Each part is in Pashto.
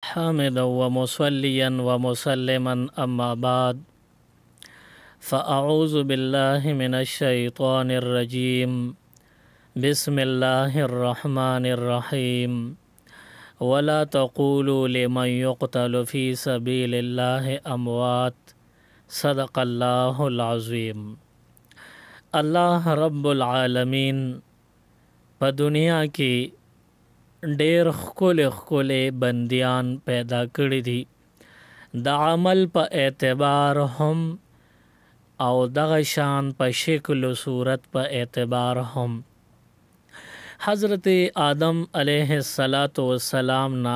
حامدا ومصليا ومسلما أما بعد فأعوذ بالله من الشيطان الرجيم بسم الله الرحمن الرحيم ولا تقولوا لمن يقتل في سبيل الله أموات صدق الله العظيم. الله رب العالمین په دنیا کې ډېر ښکلې بندیان پیدا کړي دي، د عمل په اعتبار هم او دغه شان په شکل و صورت په اعتبار هم. حضرت آدم علیه السلام نا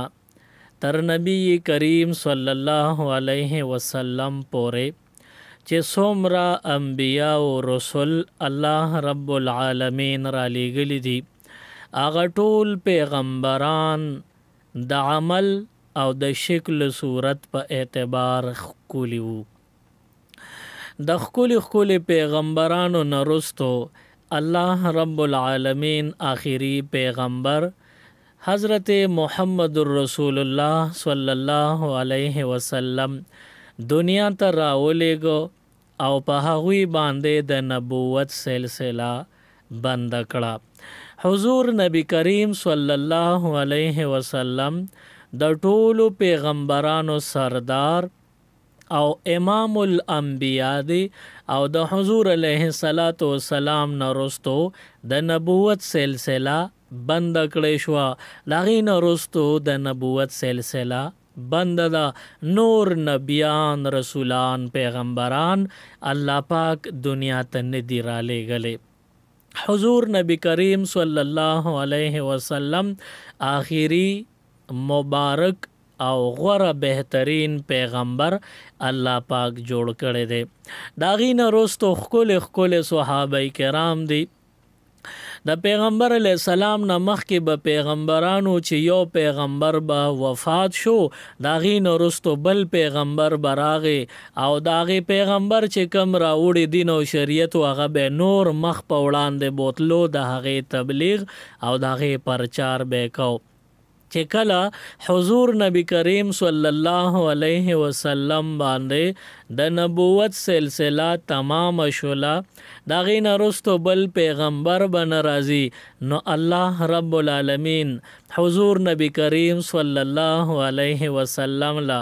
تر نبی کریم صلی الله علیه وسلم پورې چې څومره انبیاء او رسول الله رب العالمین را لېږلي دي، هغه ټول پیغمبران د عمل او د شکل صورت په اعتبار ښکلي وو. د ښکلي پیغمبرانو نه وروستو الله رب العالمین آخري پیغمبر حضرت محمد رسول الله صلی الله علیه وسلم دنیا ته راولېږو او په هغوی باندې د نبوت سلسله بند کړه. حضور نبی کریم صلی الله علیه وسلم د ټولو پیغمبرانو سردار او امام الانبیاء دی او د حضور علیه السلام نه وروستو د نبوت سلسله بند کړې شوه. د هغې نه وروستو د نبوت سلسله بند ده. نور نبیان، رسولان، پیغمبران الله پاک دنیا ته نه دي رالیږلی. حضور نبی کریم صلی الله علیه وسلم آخری مبارک او غوره بهترین پیغمبر الله پاک جوړ کړی دی. د هغې نه وروستو ښکلې صحابه کرام دي. د پیغمبر علیه السلام نه مخکې به پیغمبرانو چې یو پیغمبر به وفات شو، د هغې نه وروستو بل پیغمبر به راغی او د هغې پیغمبر چې کم راوړي دین او شریعت و هغه به نور مخ په وړاندې بوتلو، د هغې تبلیغ او د هغې پرچار به کو. چې کله حضور نبی کریم صلی الله علیه وسلم باندې د نبوت سلسله تمام شوله، د هغې نه وروستو بل پیغمبر به نه راځي، نو الله رب العالمین حضور نبی کریم صلی الله علیه وسلم له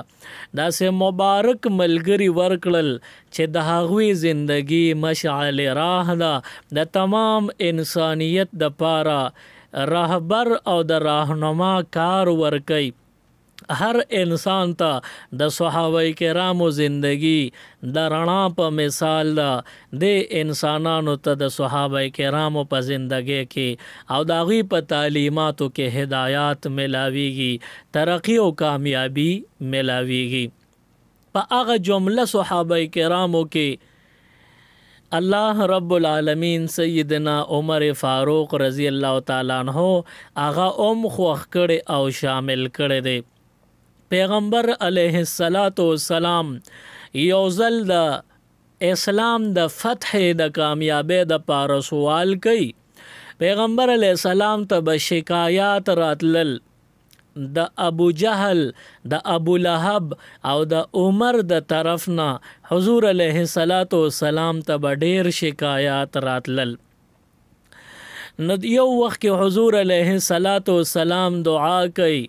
داسې مبارک ملګري ورکړل چې د هغوی زندگی مشعل راه ده، د تمام انسانیت دپاره رهبر او د راهنما کار ورکي. هر انسان ته د صحابه کرامو زندگی د رڼا په مثال ده. د انسانانو ته د صحابه کرامو په زندگی کې او د هغوی په تعلیماتو کې هدایات ملاویږي، ترقی او کامیابی ملاویږي. په هغه جمله صحابه کرامو کې الله رب العالمین سیدنا عمر فاروق رضی الله تعالی عنہ هغه خوښ کړي او شامل کړي دي. پیغمبر علیه السلام یو ځل د اسلام د فتح د کامیابی د پاره سوال کوي. پیغمبر علیه السلام ته به شکایات راتلل د ابو جهل، د ابو لهب او د عمر د طرف نه. حضور علیه السلام ته به ډیر شکایات راتلل. نو یو وخت کې حضور علیه السلام دعا کوي،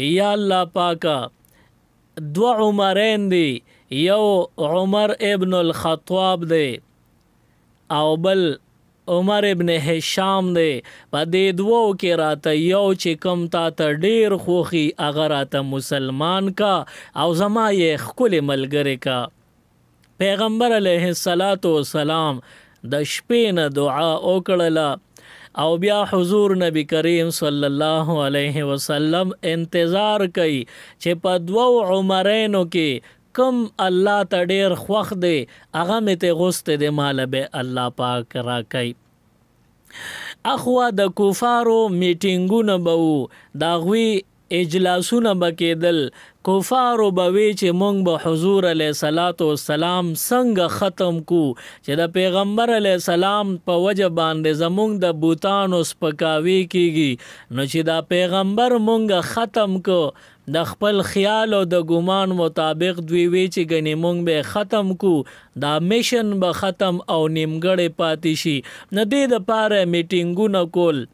یا الله پاکه دو عمرین دی، یو عمر ابن الخطاب دی او بل عمر ابن هشام دی. په دې دوو کې راته یو چې کم تا ته ډیر خوښي هغه راته مسلمان کا او زما یې ښکلې ملګری کا. پیغمبر علیه السلام د شپې نه دعا وکړله او بیا حضور نبی کریم صلی الله علیه وسلم انتظار کوي چې په دوو عمرینو کې کم الله ته ډیر خوښ دی هغه مې ته غوسته دی ماله به الله پاک راکوي. اخوا د کفارو میټینګونه به وو، د هغوی اجلاسونه به کېدل. کفارو به وی چې مونږ به حضور علیه السلام څنګه ختم کو چې د پیغمبر علیه السلام په وجه باندې زمونږ د بوتانو سپکاوي کیږي، نو چې دا پیغمبر مونږ ختم کو د خپل خیال او د ګمان مطابق دوی وی چې ګنې مونږ به ختم کو دا میشن به ختم او نیمګړی پاتې شي. نه دې دپاره میټینګونه کول.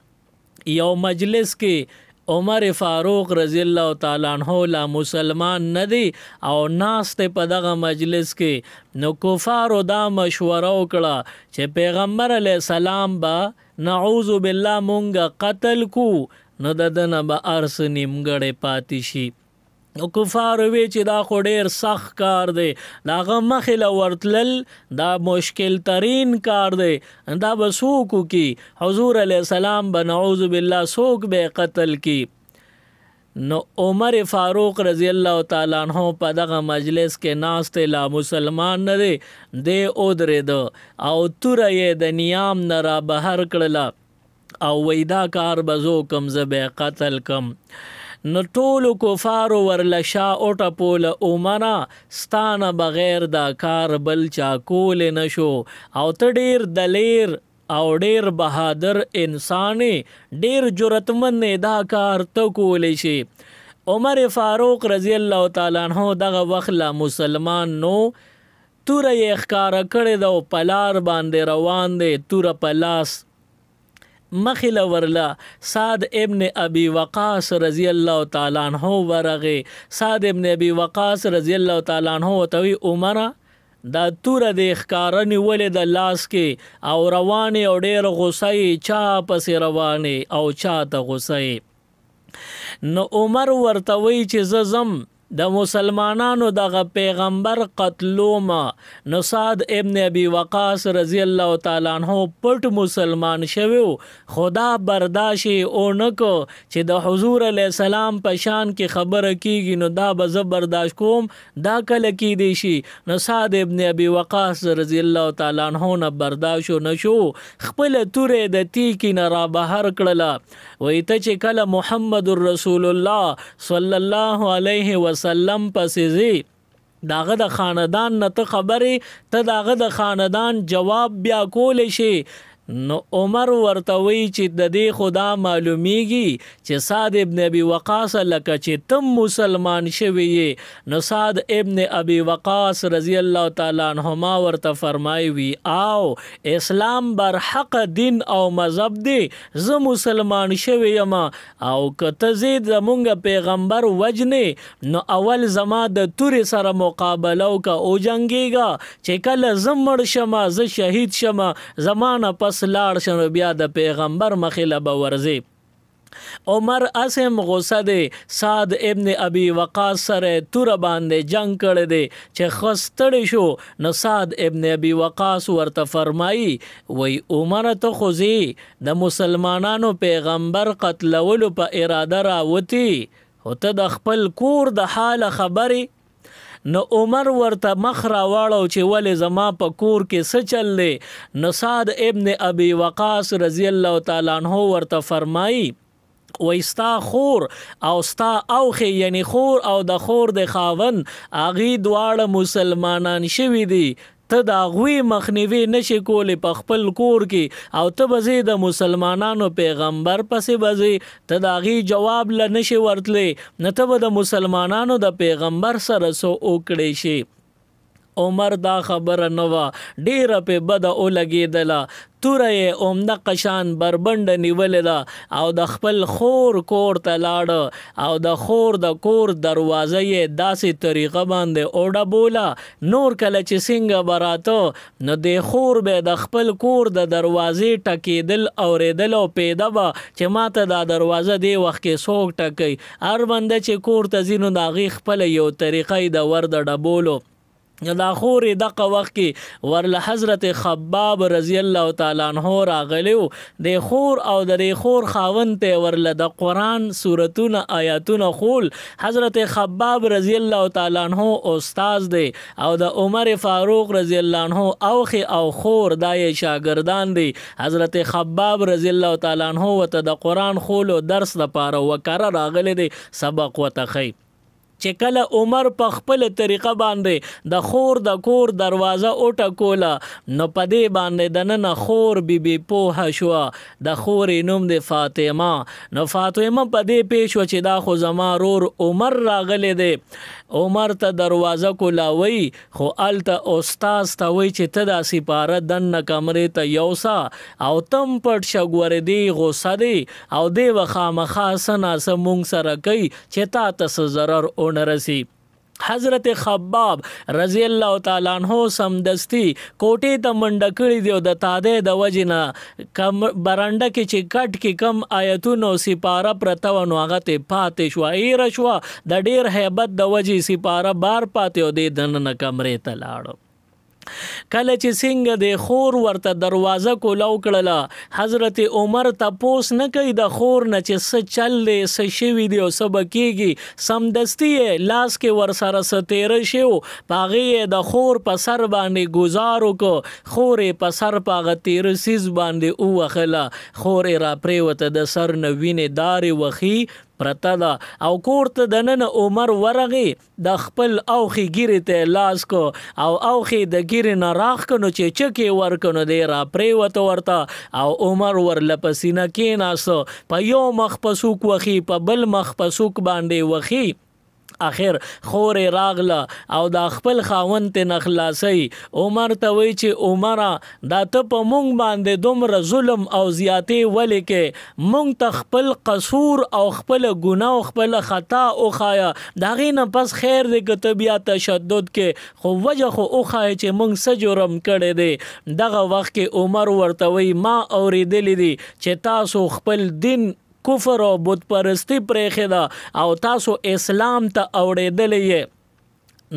یو مجلس کې عمر فاروق رضی الله تعالی عنہ لا مسلمان نه دی او ناست په دغه مجلس کې نو کفارو دا مشوره وکړه چې پیغمبر علی السلام با نعوذ بالله مونږ قتل کو نو ددنه به ارس نیمګړی پاتې شي. او کفار وی چې دا خو ډیر سخت کار دی داغه مخله ورتلل دا مشکل ترین کار دی دا به څوک کی حضور علیہ السلام بنعوذ بالله څوک به قتل کی. نو عمر فاروق رضی الله تعالی عنہ په دغه مجلس کې ناست لا مسلمان نه دی د اودرید او تورې د نیام نه را بهر کړله او وېدا کار بزو کم زبه قتل کم. نو ټولو کفارو ورلشا اوټه پول عمره ستانه بغیر دا کار بل چا کول نشو او ته ډیر دلیر او ډیر بهادر انسان ډیر جرأتمن دا کار ته کولی شي. عمر فاروق رضی الله تعالی عنہ دغه وخت لا مسلمان نو توره یې ښکارا کړی دا پلار باندې روان دی توره پلاس مخل ورلا سعد ابن ابي وقاص رضی الله تعالی عنہ ورغه. سعد ابن ابي وقاص رضی الله تعالی عنہ توي عمره دا تور د ښکارنی ولې د لاس کې او روانه او ډېر غوسه چا پسې روانه او چا ته غوسه. نو عمر ورته وی چې زم د مسلمانانو دغه پیغمبر قتلوما. نو سعد ابن ابي وقاص رضی الله تعالی عنہ پټ مسلمان شویو خدا برداشي او نکو چې د حضور علی السلام په شان کې خبره کیږي نو دا به زه برداشت کوم دا کله کی دی شي. نو سعد ابن ابي وقاص رضی الله تعالی عنہ نه برداشت نشو خپل تورې د تیکی نه را بهر کړله وای ته چې کله محمد رسول الله صلی الله علیه وسلم پسې زی داغه د خاندان نه ته خبرې ته داغه د خاندان جواب بیا کول شي. نو عمر ورته وی چې د دې خدا معلومیږي چې سعد ابن ابي وقاص لکه چې تم مسلمان شوی نو سعد ابن ابي وقاص رضی الله تعالی عنهما ورته فرمایي وی او اسلام بر حق دین او مذهب دی زه مسلمان شوی یم او کته زید زمونږ پیغمبر وجنه نو اول زما د توري سره مقابله او کا او جنگيګا چې کله زمړ شمه ز شهید شمه زمانه پس لاړ شنو بیا د پیغمبر مخله به ورزي. عمر اسم غصه دی سعد ابن ابي وقاص سره تور باندې جنگ کړی دی چې خستړی شو. نو سعد ابن ابي وقاص ورته فرمایي وای عمر ته خوځي د مسلمانانو پیغمبر قتلولو په اراده راوتی او ته د خپل کور د حال خبري. نو عمر ورته مخ را واړو چې ولې زما په کور کې څه چل دی. نو سعد ابن ابي وقاص رضی الله تعالی عنہ ورته فرمایي وستا خور او ستا اوخه یعنی خور او د خور د خاون اغي دواړه مسلمانان شوي دي ته دا غوی مخنیوي نشي کولی په خپل کور کې او ته بزی د مسلمانانو پیغمبر پسې بزی ته دا غي جواب ل نشي ورتلې نه ته د مسلمانانو د پیغمبر سره سو وکړې شي. عمر دا خبره نوا ډیره په بد او لګیدله توره اومده قشان بربند نیولې ده او د خپل خور کور ته لاړ او د خور د کور دروازه یې داسې طریقه باندې اوډه بولا نور کله چې څنګه براته نو د خور به د خپل کور د دروازې ټکیدل اوریدل او پیدا به چې ماته دا دروازه دی وخت کې څوک ټکی هر بنده چې کور ته ځینو د هغې خپل یو طریقه د ور د ډبولو. دا خورې دغه وخت کې ورله حضرت خباب رضی الله تعالی عنہ راغلیو د خور او د خور خاوند ته ورله د قرآن سورتونه آیاتونه خول. حضرت خباب رضی الله تعالی عنہ استاد دی او د عمر فاروق رضی الله عنہ اوخه او خور دای شاګردان دی. حضرت خباب رضی الله تعالی عنہ وته د قرآن خول او درس لپاره وکړه راغلی دی سبق وتخی. چې کله عمر په خپل طریقه باندې د خور د کور دروازه وټکوله نو په دې باندې دننه خور بی پوهه شوه. د خورې نوم د فاطمه. نو فاطمه په دې پوه شوه چې دا خو زما رور عمر راغلی دی. عمر ته دروازه کولاوي خو هلته استاذ ته وایي چې ته دا سپاره دننه کمرې ته یوسه او تم پټ شه ګورې دی غوسه دی او دی به خامخا څه ناڅه مونږ سره کوي چې تا ته څه ضرر ونه رسي. حضرت خباب رضی الله تعالی عنہ سمدستی کوټې ته منډه کړې دی او د تادې د وجې نه کم برنډه کې چې کټ کې کم آیتونو سپاره پرته و نو هغه ته پاتې شوه ایره شوه د ډېر هیبت د وجې سپاره بار پاتې او د دننه کمرې ته لاړو. کله چې څنګه د خور ورته دروازه کولاو کړله حضرت عمر تپوس نه کوي د خور نه چې څه چل دی څه شوي دی او څه به کېږي. سمدستي یې لاس کې ورسره څه تېره شو په هغې یې د خور په سر باندې ګزار وکړو. خور یې په سر په هغه تېره څیز باندې ووهله. خور یې را پرېوته د سر نه وینې دارې وخي پرته ده او کور ته دننه عمر ورغی د خپل اوخي ګیرې ته لاس کو او اوخي د ګیرې نه راخ کنو چې چکې ورکنو دی را پریوته ورته او عمر ورلپسینه کېناسته په یو مخ په سوک وخي په بل مخ په سوک باندې وخي. اخر خورې راغله او دا خپل خاوند ته نخلاصي. عمر ته وی چې عمره دا ته په مونږ باندې دومره ظلم او زیاتې ولې کې مونږ ته خپل قصور او خپل ګناه او خپل خطا وښایه د هغې نه پس خیر دی که ته بیا تشدد کې خو وجه خو وښایه چې مونږ څه جرم کړی دی. دغه وخت کې عمر ورته وی ما اورېدلی دي چې تاسو خپل دین کفر او بت پرستی پرېښې ده او تاسو اسلام ته اوړېدلی یې.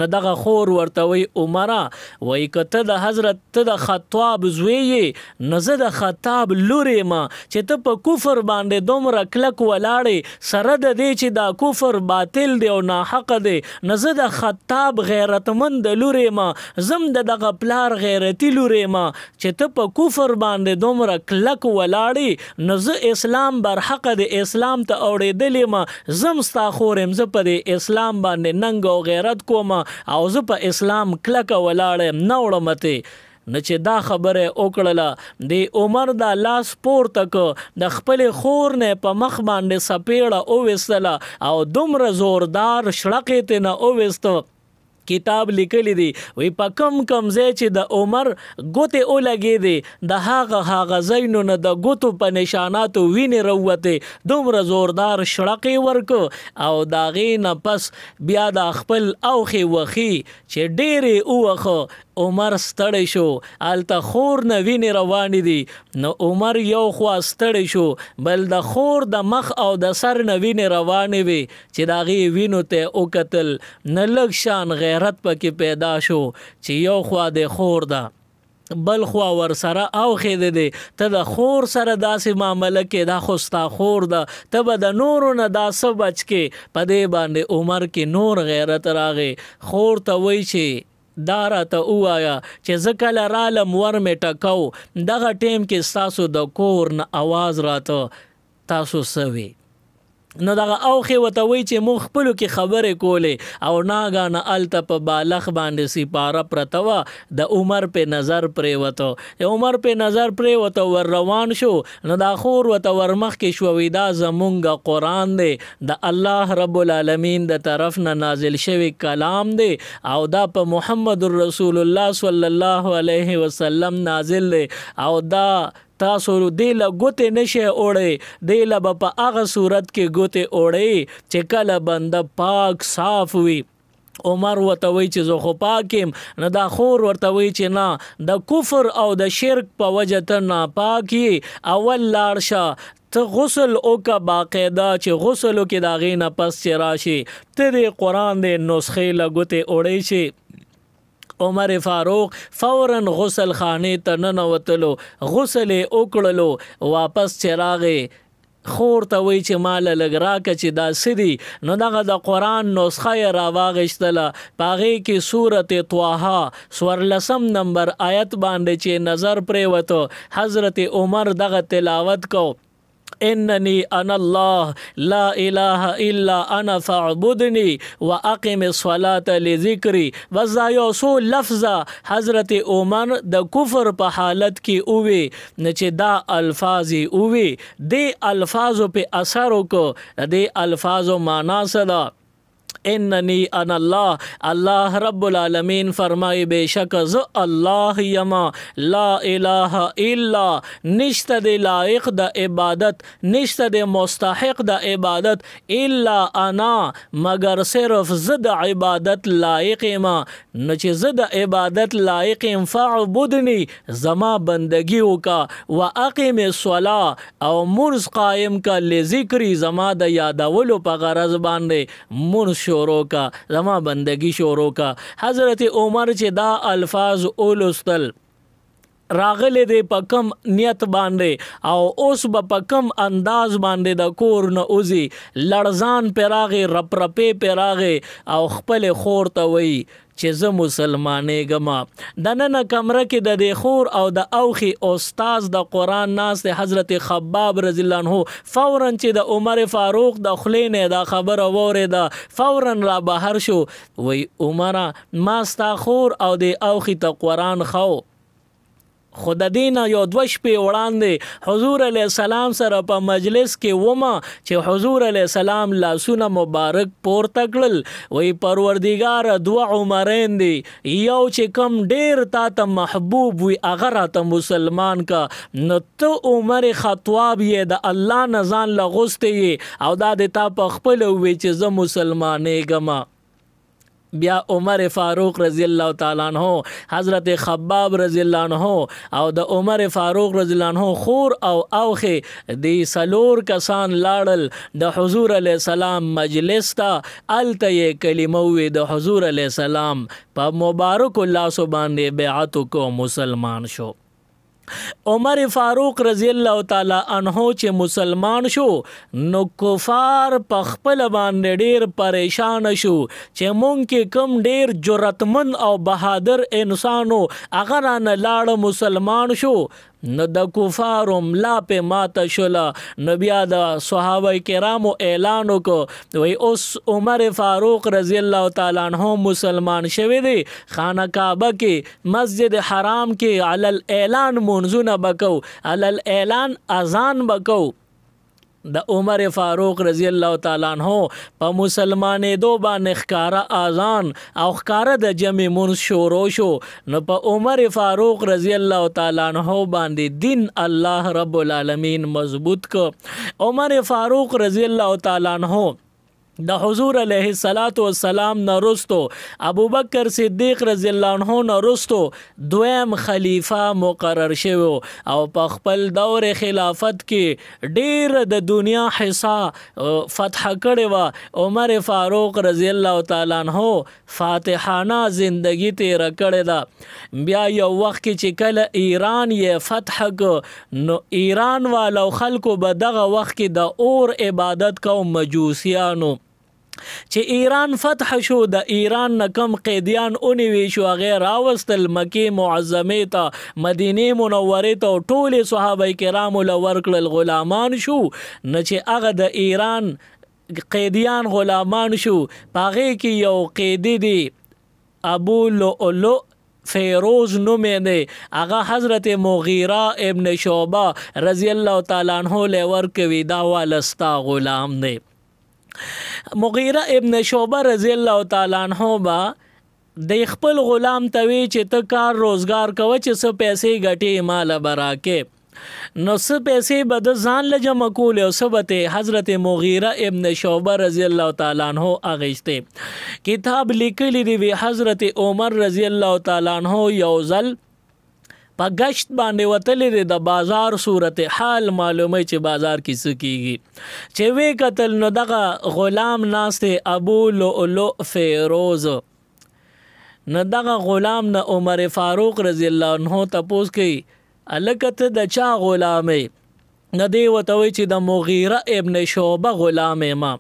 نو دغه خور ورته وی عمره وی که ته د حضرت ته د خطاب زوی یې نو زه د خطاب لور یم چې ته په کفر باندې دومره کلک ولاړې سره د دې چې دا کفر باطل دی او ناحقه دی نو زه د خطاب غیرتمند لور یم زم د دغه پلار غیرتي لور یم چې ته په کفر باندې دومره کلک ولاړې نو زه اسلام برحقه د اسلام ته اوړېدلی یم زم ستا خور یم زه په د اسلام باندې ننګ او غیرت کوم او زه په اسلام کلکه ولاړم نه وړمته. نه چې دا خبره وکړله د عمر دا لاس پورته که د خپل خور نه په مخ باندې سپېړه وویستله او دومره زوردار شړقې ته نه وویسته. کتاب لیکلی دی وی په کم ځای چې د عمر ګوتې ولګېدې د هغه ځایونو نه د ګوتو په نشاناتو وینې راووتې دومره زوردار شړقې ورکو او د هغې نه پس بیا د خپل اوښې وخي چې ډېرې ووخه. عمر ستړی شو هلته خور نه وینې روانې دي نو عمر یو خوا ستړی شو بل د خور د مخ او د سر نه وینې روانې وي چې د هغې وینو ته وکتل نه لږ شان غیرت پکې پیدا شو چې یو خوا د خور ده بل خوا ور سره اوښې دی ته د خور سره داسې معامله کې دا خو ستا خور ده ته به د نورو نه دا څه بچ کې په دې باندې عمر کې نور غیرت راغی. خور ته وایي چې دا راته ووایه چې زه کله رالم ور مې ټکو دغه ټیم کې ستاسو د کور نه اواز راته تاسو څه وی. نو دغه اوښې ورته وایي چې موږ خپلو کې خبرې کولې او ناګانه هلته په بالښت باندې سپاره پرته وه د عمر پې نظر پرېوته د عمر پې نظر پرېوته ور روان شو نو دا خور ورته ور مخکې شوه وی دا زمونږ قرآن دی د الله رب العالمین د طرف نه نازل شوی کلام دی او دا په محمد رسول الله صلی الله علیه وسلم نازل دی او دا تاسو دیله ګوتې نشئ اوړی دیله به په هغه صورت کې ګوتې اوړی چې کله بنده پاک صاف وي. عمر ورته وایي چې زه خو پاک یم نو دا خور ورته وایي چې نه د کفر او د شرک په وجه ته ناپاک یې اول لاړ شه ته غسل وکړه باقاعده چې غسل وکړې د هغې نه پس چې راشي ته د قرآن د نسخې له ګوتې اوړی شي. عمر فاروق فوراً غسل خانه ته ننوتلو غسل یې وکړلو واپس چې راغی خور ته وایي چې ماله لږ راکه چې دا څه دي نو دغه د قرآن نسخه یې راواغېستله په هغې کې صورت طه 14 نمبر آیت باندې چې نظر پرېوته حضرت عمر دغه تلاوت کو اننی انا الله لا اله الا انا فاعبدنی واقم الصلاة لذکری. بس دا یو څو لفظه حضرت عمر د کفر په حالت کې اووي نه چې دا الفاظ اووي د الفاظو په اثر وکړو د الفاظو معنا څه ده؟ اننی انا الله. الله رب العالمین فرمای بشک ز الله یما لا اله الا نشته د لایق د عبادت نشته د مستحق د عبادت الا انا مگر صرف زد عبادت لایق ما نه چې زد عبادت لایق فعبدنی زما بندگی وکا واقم الصلاه او مرز قائم کا لذکری زما د یادولو په غرض باندې مرز شروع کا زما بندگی شروع کا. حضرت عمر چې دا الفاظ اولستل راغله دې په کم نیت باندې او اوس په کم انداز باندې د کور نه اوزي لړزان پیراغه رپ رپې پیراغه او خپل خور ته وی چې زه مسلمانې گما. د نن کمره کې د دې خور او د اوخي استاد د قران ناس حضرت خباب رضی الله عنه فورا چې د عمر فاروق د خلینه دا خبره وره فورا را بهر شو وی عمره ما ستا خور او د اوخي ته قران خو خود دینه یو دوه شپې وړاندې حضور علیه السلام سره په مجلس کې ومه چې حضور علیه السلام لاسونه مبارک پورته کړل وی پروردګار دوه عمرین دی یو چې کم ډیر تا ته محبوب وي هغه راته مسلمان کا نو ته عمر خطاب یې د الله نه ځان لغوستې او دا د تا په خپل وی چې زه مسلمانې ګما. بیا عمر فاروق رضی الله تعالی عنہ حضرت خباب رضی الله عنہ او د عمر فاروق رضی الله عنہ خور او اوخه دی سلور کسان لاړل د حضور علیه السلام مجلس ته الته کلمه وی د حضور علیه السلام په مبارک الله سبحانه بیعت کو مسلمان شو. عمر فاروق رضی الله تعالی عنہ چې مسلمان شو نو کفار په خپل باندې ډیر پریشان شو چې مونږ کې کم ډیر جرأتمن او بهادر انسانو اگر نه لاړ مسلمان شو نو د کفارو ملا په ماته شولا. نو بیا د صحابه کرامو اعلان وکړ وی اوس عمر فاروق رضی الله تعالی عنہ مسلمان شوی دی خانه کعبه کې مسجد حرام کې علل اعلان منځونه بکو علل اعلان اذان بکو. د عمر فاروق رضی الله تعالی عنہ په مسلمانې دو باندې ښکارا اذان او ښکارا د جمع منځ شروع شو نو په عمر فاروق رضی الله تعالی عنہ باندې دین الله رب العالمین مضبوط کو. عمر فاروق رضی الله تعالی عنہ د حضور علیه الصلاۃ والسلام نرستو ابوبکر صدیق رضی الله عنه نرستو دویم خلیفہ مقرر شوی او په خپل دور خلافت کې ډیر د دنیا حصہ فتح کړي و. عمر فاروق رضی الله تعالی عنہ فاتحانه زندگی تیر کړي دا. بیا یو وخت کې چې کله ایران یې فتح ک نو ایران والو خلکو به دغه وخت کې د اور عبادت کو مجوسیانو چې ایران فتح شو د ایران نکم قیدیان اونوي شو غیر راوستل مکی معظمه ته مدینه منوره ته ټول صحابه کرام لور کړل غلامان شو نه چې هغه د ایران قیدیان غلامان شو پاغه کې یو قیدی دی ابو لؤلؤ فیروز نومې دی هغه حضرت مغیره ابن شعبہ رضی الله تعالی عنہ لور کوي دا والستا غلام دی. مغیره ابن شعبہ رضی الله تعالی عنہ با د خپل غلام توی چې ته کار روزگار کوي چې څه پیسې ګټي مال براکه نو څه پیسې بد ځان له جمع کول او سبته حضرت مغیره ابن شعبہ رضی الله تعالی عنہ اغشته کتاب لیکلی دی حضرت عمر رضی الله تعالی عنہ یوزل په گشت باندې وتلې د بازار صورت حال معلومه چې بازار کې څه کیږي چې وی قتل نو دغه غلام ناسته ابو لؤلؤ فیروز نو دغه غلام نه عمر فاروق رضی الله عنه تپوس کوي الکته د چا غلامه نه دی وته چې د مغیره ابن شعبہ غلامه ما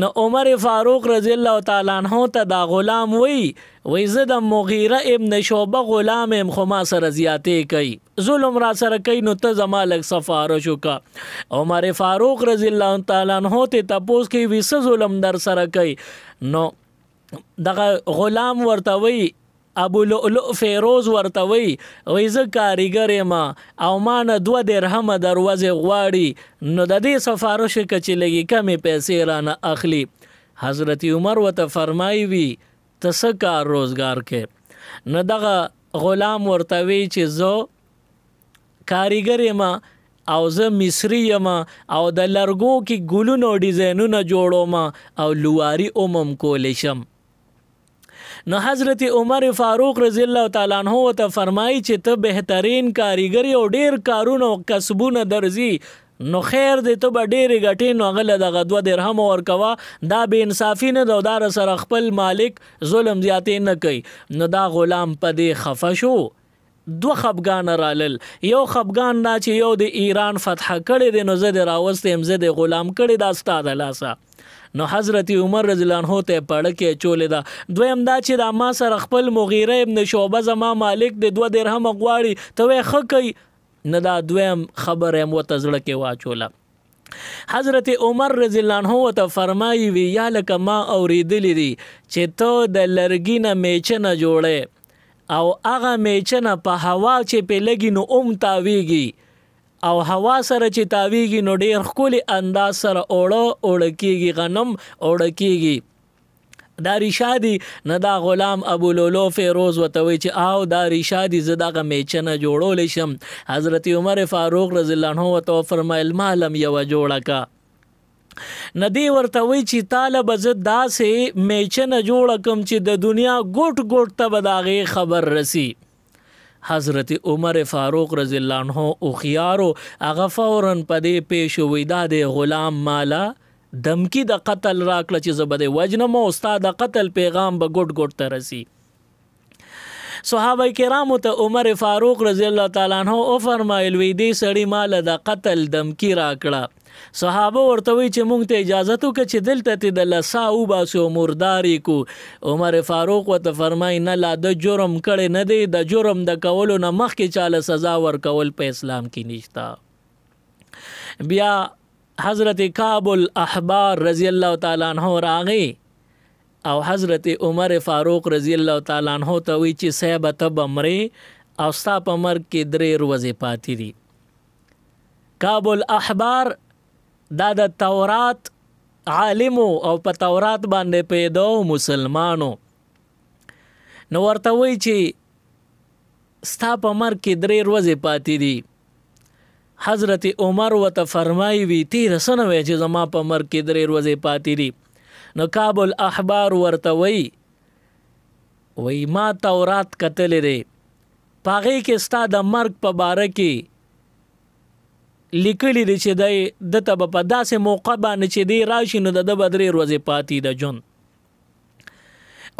نو عمر فاروق رضی الله تعالی عنہ ته دا غلام وی زه د مغیره ابن شعبه غلام ام، خو ما سره زیاتې کوي، ظلم را سره کوي، نو ته زما لږ سفارش وکړه. عمر فاروق رضی الله تعالی عنہ ته تپوس کوي وی څه ظلم در سره کوي؟ نو دغه غلام ورته وی ابو لؤلؤ فیروز ورته وی زه کاریګر یم او ما نه 2 درهم دروازه غواړي، نو د دې سفارش کچې لګي کمې پیسې رانه اخلي. حضرت عمر ورته فرمایي وی ته څه کار روزګار کې؟ نو دغه غلام ورته وی چې زه کاریګر یم او زه مصری یم او د لرګو کې ګلونو ډیزاینونه جوړوم او لواری اومم کولی شم. نو حضرت عمر فاروق رضی الله تعالی عنہ ته فرمایي چې ته بهترین کاریګر او ډیر کارونه او کسبونه درځي، نو خیر دې ته به ډېرې ګټې، نو هغه دغه 2 درهم ورکوه، دا بې انصافي نه ده او دا سره خپل مالک ظلم زیاتې نه کوي. نو دا غلام په دې خفه شو. 2 خفګان رالل، یو خفګان دا چې یو د ایران فتح کړی دی، نو زه د راوستیم، زه د غلام کړی دا ستا د لاسه. نو حضرت عمر رضی الله عنه ته پړه کې چولې ده. دویم دا چې دا ما سره خپل مغیره ابن شعبه زما مالک د 2 درهم غواړي، ته وې ښه کوي. نه دا دویم خبره مو ته زړه کې واچوله. حضرت عمر رضی الله عنه ته فرمایي وی یا لکه ما اوریدلی دي چې ته د لرګي نه میچنه جوړې او هغه میچنه په هوا چې په لګي نو تاویږي او هوا سره چې تاویږي نو ډیر ښکلي انداز سره اوړه کېږي، غنم اوړه کېږي. دا ریشادي نه دا غلام ابو لؤلؤ فیروز ورته وی چې او دا ریشادي زه دغه میچنه جوړولی شم. حضرت عمر فاروق رضی الله عنه ورته فرمایل مالم یوه جوړه کا. ندی ورته وی چې طالب زه داسې میچنه جوړه کم چې د دنیا ګوټ ګوټ ته به د هغې خبر رسی. حضرت عمر فاروق رضی الله عنه او خيارو هغه فورا پدې پیښ وې دا د غلام مالا دمکی د قتل راکړه چې زبده وجنم او استاد د قتل پیغام به ګډ ګډ ترسي. صحابه کرامو ته عمر فاروق رضی الله تعالی عنہ او فرمایل وی دې سړی مال د قتل دمکی راکړه. صحابه ورته وی چې مونږ ته اجازه تو چې دلته ته د لسا او باسو مرداري کو. عمر فاروق ورته فرمای نه لا د جرم کړي نه دی، د جرم د کولو نه مخکې چاله سزا ورکول په اسلام کې نشتا. بیا حضرت کعب الاحبار رضی الله تعالی عنہ راغی او حضرت عمر فاروق رضی الله تعالی عنہ ته وی چې صاحب ته بمري او ستا په مرګ کې 3 ورځې پاتې دي. کعب الاحبار دا د تورات عالمو او په تورات باندې پیدو مسلمانو. نو ورته وی چې ستا په مرګ کې 3 ورځې پاتې دي. حضرت عمر ورته فرمایي وی 13 سنوي چې زما په مرګ کې 3 ورځې پاتې دي. نو کعب الاحبار ورته وی ما تورات کتلې دی، پاغې کې ستا د مرګ په باره کې لیکلی دی چې د ته په داسې موقع باندې چې دی راشي نو د 3 ورځې پاتې د جون.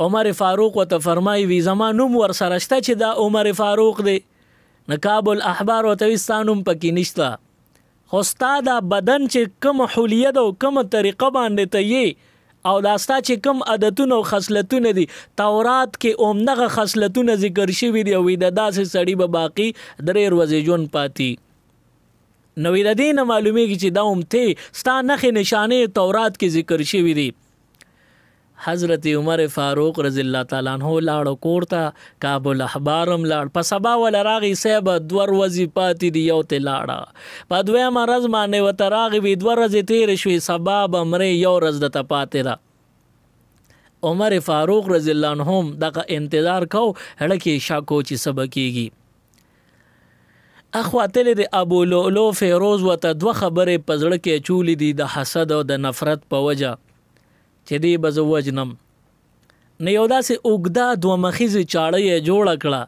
عمر فاروق ورته فرمایي وی زما نوم ورسره شته چې دا عمر فاروق دی. نو کعب الاحبار ورته وی ستا نوم پکې نشته، خو ستا دا بدن چې کوم حلیه ده او کوم طریقه باندې ته یې او دا ستا چې کوم عادتونه او خصلتونه دي تورات کې اومدغه خصلتونه ذکر شوي دي او د داسې سړي به باقي 3 ورځې ژوند پاتې. نو د دې نه معلومیږي چې دا ته ستا نښې نشانې تورات کې ذکر شوي دي. حضرت عمر فاروق رضی الله تعالی عنہ لاړ کور ته، کعب الاحبار هم لاړ. په سبا ول راغی صاحب 2 ورځې پاتې دي، یو ته لاړه. په دویمه ورځ باندې ورته راغی 2 ورځې تېرې شوې، سبا به مرې، یو ورځ درته پاتې ده. عمر فاروق رضی الله عنه دغه انتظار کو هړکې شاکو چې سبا کېږي. اخواتل د ابو لؤلؤ فیروز وته 2 خبرې په زړه کې چولې دي د حسد او د نفرت په وجه چې دی به زه وجنم. نه یو داسې اوږده 2 مخیزې چاړه یې جوړه کړه.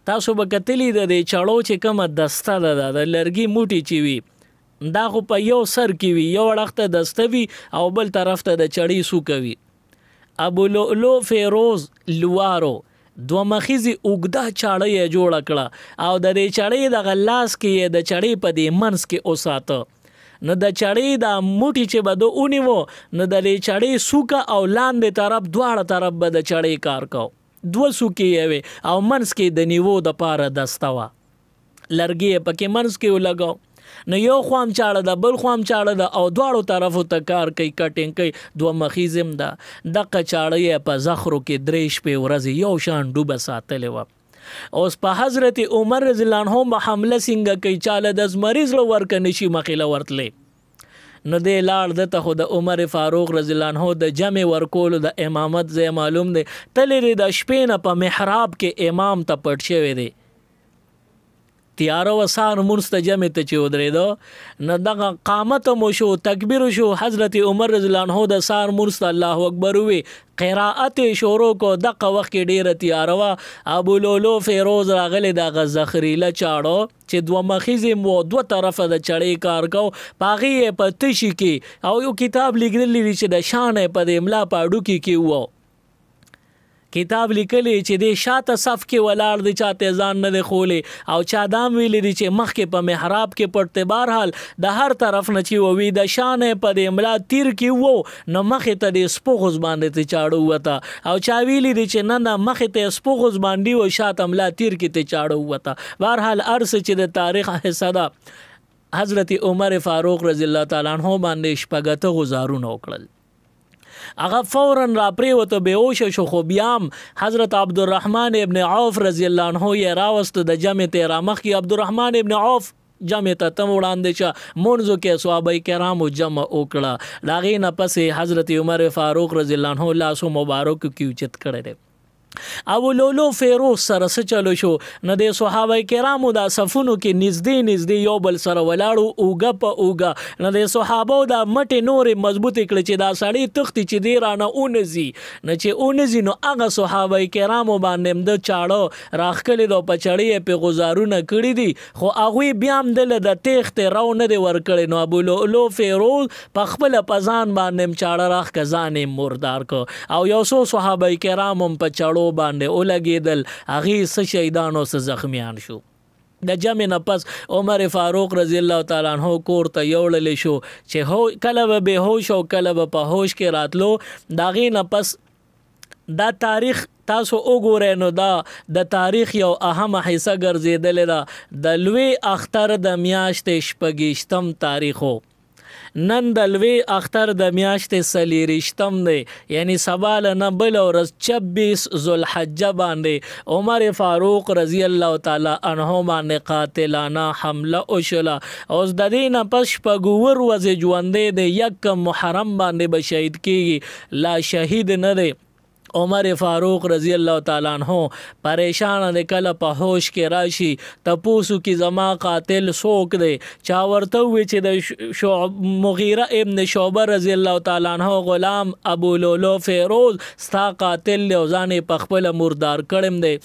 تاسو به کتلی د دې چاړو چې کومه دسته ده د لرګي موټي چې وي دا خو په یو سر کې وي، یو اړخ ته دسته وي او بل طرف ته د چړې سوکه وي. ابو لؤلؤ فیروز لوارو 2 مخیزی اوږده چاړه یې جوړه کړه او د دې چړې دغه لاس کې د چړې په دې منځ کې اوساته. نو د چړې دا موټي چې به د ونیو نو د دې چړې سوکه او لاندې طرف دواړه طرف به د چړې کار کو دوه سوکې یې او منځ کې د نیوو د پاره دسته وه لرګي پکې منځ کې ولګاو نو یو خوام چاړه ده بل خوام چاړه ده او دواړو طرفو ته کار کوي کټینګ کوي دوه مخیزم ده دغه چاړه یې په زخرو کې 3 شپې ورځې یو شان ډوبه ساتلې وه اوس په حضرت عمر رضی الله عنه هم حمله څنګه کوي چاله د مریض له ورکه نشي مخې له ورتلې نو دی لاړ دته خو د عمر فاروق رضی الله عنه د جمع ورکولو د امامت ځای معلوم دی تلې د شپې نه په محراب کې امام ته پټ شوی دی تیاره و سار منځ ته جمع ته چې ودرېدو نو دغه قامت مو شو تکبیر شو حضرت عمر رضی الله عنه د سار منځ ته الله اکبر وی قرائت شروع کو دغه وخت کې ډیره تیاره وه ابو لولو فیروز راغلی دغه زخریله چاړو چې دوه مخیزې مو دوه طرفه د چړې کار کو پاغې یې په تشي کې او یو کتاب لیکلی دی چې د شان په د املا په اډوکي کې وو کتاب لیکلی چې د شاته صف کې ولاړ دی چاته ځان نه دی خولې او چا دام ویلی دی چې مخکې په محراب کې پټ بهرحال د هر طرف نه چې ووي د شان په د املا تیر کې وو نو مخې ته د سپوغز باندې ته چاړو وته او چا ویلی دی چې نه مخې ته سپوغز باندې و شاته املا تیر کې ته چاړو وته بهرحال ارس چې د تاریخ حصہ ده حضرت عمر فاروق رضی الله تعالی عنہ باندې شپږته غزارونه وکړل هغه فورا را پریوته بیهوش شو خو بیام حضرت عبدالرحمن ابن عوف رضی الله عنه یې راوست د جمع ته رامخ کی عبدالرحمن ابن عوف جمع ته تم وړاندې شه منځو کې صحابه کرامو جمع وکړه لاغې نه پسې حضرت عمر فاروق رضی الله عنه لاسو مبارک کی اوچت کړی ابو لولو فیروز سره څه چلو شو نو د صحابه کرامو دا صفونو کې نږدې یو بل سره ولاړو اوګه په اوګه نو د صحابه دا مټې نورې مضبوطې کړې چې دا سړی تختی چې دی رانه اونځي نو چې اونځي نو هغه صحابه کرامو باندې د چاړو راخکلې دو په چړې په غزارونه کړې دي خو هغوی بیا هم دله د تیښتې راو نه دی ورکړی نو ابو لولو فیروز په خپله پځان باندې چاړه راخکه ځان یې مردار کو او یو څو صحابه کرام هم په چاړو باندې ولګېدل هغې څه شهیدان او څه زخمیان شو د جمع نه پس عمر فاروق رضی الله تعالی عنہ کور ته یوړلی شو چې کله به بېهوش او کله به په هوش کې راتلو د هغې نه پس دا تاریخ تاسو وګورئ نو دا د تاریخ یو اهمه حصه ګرځېدلې ده د لوی اختر د میاشتې شپږیشتم تاریخو نن د لوی اختر د میاشتې 40 دی یعنی سبا نه بل ورځ 26 ذوالحجه باندې عمر فاروق رضی الله تعالی عنہ باندې قاتلانه حمله وشوله اوس د دې نه پس شپږ ورځې ژوندی دی یک محرم باندې به شهید کیږي لا شهید نه دی عمر فاروق رضی الله تعالی عنہ پریشان دی کله په هوش کې راشي تپوسو کی زما قاتل څوک دی چا ورته وی چې د مغیره ابن شعبه رضی الله تعالی عنہ غلام ابو لولو فیروز ستا قاتل له ځانې په خپل مردار کړم دی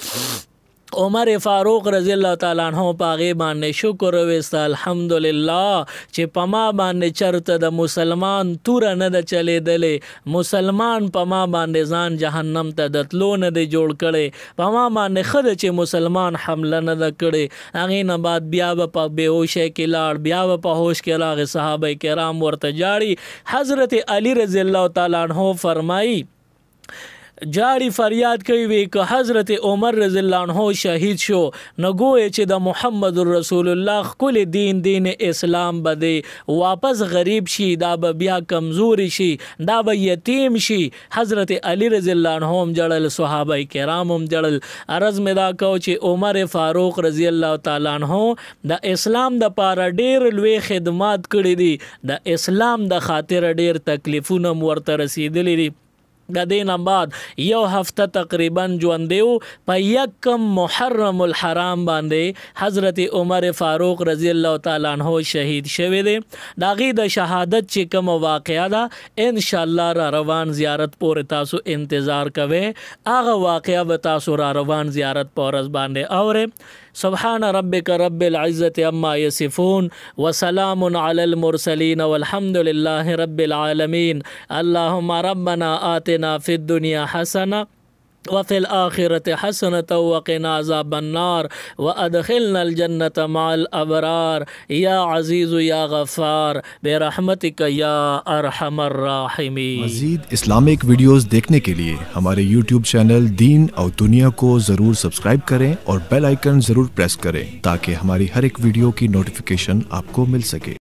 عمر فاروق رضی الله تعالی عنہ پاغه باندې شکر وست الحمدلله چې پما باندې چرته د مسلمان تور نه د چلیدلې مسلمان پما باندې ځان جهنم ته دتلو نه دی جوړ کړي پما باندې خد چې مسلمان حمله نه د کړي هغه نه بعد بیا په بیهوش کې لاړ بیا په هوش کې راغ صحابه کرام ورته جاړي حضرت علی رضی الله تعالی عنہ فرمایي جاری فریاد کوي وی که حضرت عمر رضی الله عنه شهید شو نو ګویا چې د محمد رسول الله خپل دین اسلام بده واپس غریب شي دا به بیا کمزوري شي دا به یتیم شي حضرت علی رضی الله عنه هم جړل صحابه کرام هم جړل عرض مدا کو چې عمر فاروق رضی الله تعالی عنہ د اسلام د پاره ډیر لوی خدمات کړې دي د اسلام د خاطر ډیر تکلیفونه ورته رسیدلې دي د دین بعد یو هفته تقریبا ژوندیو په یکم محرم الحرام باندې حضرت عمر فاروق رضی الله تعالی عنہ شهید شوی دی دا غي د شهادت چې کوم واقعا ده ان شاء الله را روان زیارت پورې تاسو انتظار کوئ هغه واقعا به تاسو را روان زیارت پورز باندې اوره سبحان ربك رب العزة عما يصفون وسلام على المرسلين والحمد لله رب العالمين اللهم ربنا آتنا في الدنيا حسنة वफ़िल आखिरत हसनत वक़िना अज़ाबन्नार व अदखिलनल जन्नत मअल अबरार या अज़ीज़ु या गफ़्फ़ार बिरहमतिक या अरहमर राहिमीन। मज़ीद इस्लामिक वीडियोस देखने के लिए हमारे यूट्यूब चैनल दीन और दुनिया को ज़रूर सब्सक्राइब करें और बेल आइकन ज़रूर प्रेस करें ताकि हमारी हर एक वीडियो की नोटिफिकेशन आपको मिल सके।